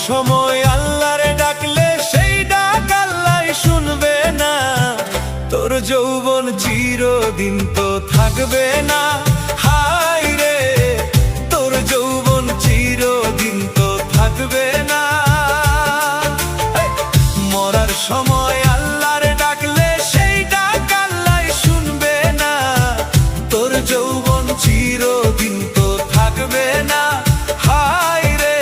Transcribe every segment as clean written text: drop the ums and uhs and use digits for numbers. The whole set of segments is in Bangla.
সময় আল্লাহরে ডাকলে সেই ডাক আল্লাহ শুনবে না। তোর যৌবন চিরদিন তো থাকবে না। হায় রে, তোর যৌবন চিরদিন তো থাকবে না। মরার সময় আল্লাহরে ডাকলে সেই ডাক আল্লাহ শুনবে না। তোর যৌবন চিরদিন তো থাকবে না। হায় রে,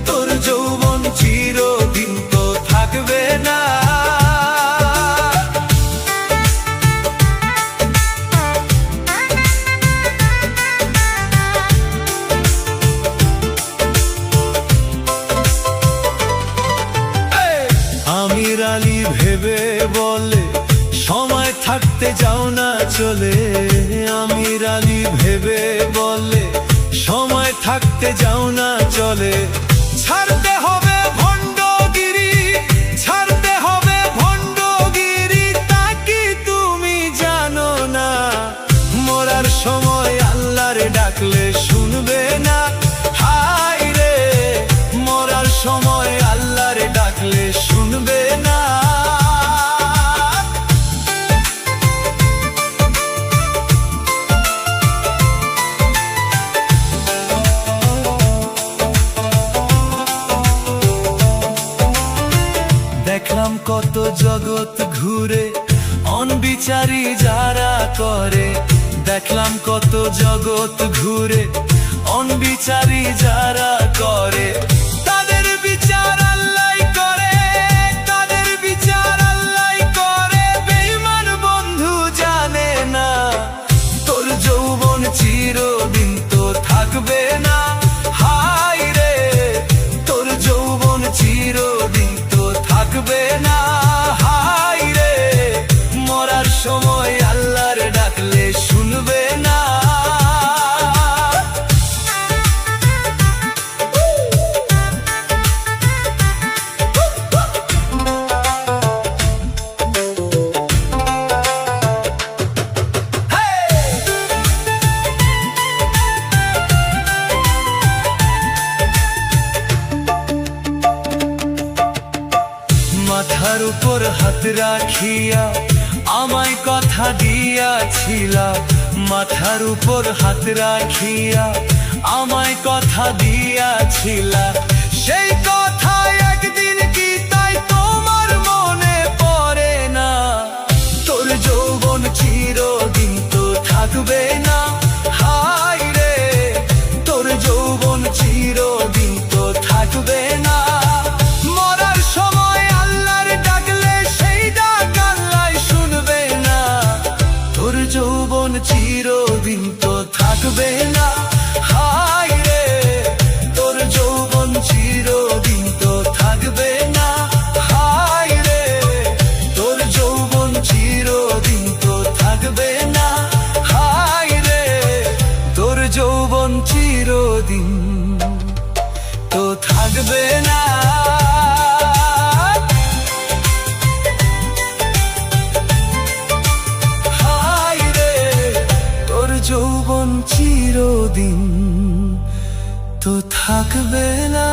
তোর যৌবন চিরদিন তো থাকবে না। আমির আলী ভেবে বলে সময় থাকতে যাও না চলে। আমির আলী ভেবে বলে সময় থাকতে যাও না চলে। ছাড়তে হবে ভণ্ডগিরি, ছাড়তে হবে ভণ্ডগিরি, তা কি তুমি জানো না? মরার সময় আল্লাহর ডাকলে শুনবে না। হায় রে, মরার সময় আল্লাহর ডাকলে শুনবে না। দেখলাম কত জগৎ ঘুরে অনবিচারী যারা করে। দেখলাম কত জগৎ ঘুরে অনবিচারী যারা করে। তাদের বিচার আল্লাহ করে, তাদের বিচার আল্লাহ করে। বেঈমান বন্ধু জানে না তোর যৌবন চিরদিন তো থাকবে না। হায় রে, তোর যৌবন চিরদিন তো থাকবে না। হায় রে, মরার সময় আল্লাহর ডাকলে শুনবে না। মাথার উপর হাত রাখিয়া আমায় কথা দিয়াছিলা। মাথার উপর হাত রাখিয়া আমায় কথা দিয়াছিলা। সেই কথা একদিন কি তাই তোমার মনে পড়ে না? তোর যৌবন চিরদিন তো থাকবে না। হায় রে, তোর যৌবন চিরদিন তো থাকবে না। মরার সময় আল্লাহর ডাকলে সেই ডাক আল্লাহ শুনবে না। তোর যৌবন চিরদিন তো থাকবে না। হায় রে, তোর যৌবন চিরদিন তো থাকবে না। হায় রে, তোর যৌবন চিরদিন তো থাকবে না। হায় রে, তোর যৌবন চিরদিন তো থাকবে না। হায় রে, তোর যৌবন চিরদিন তো থাকবে না।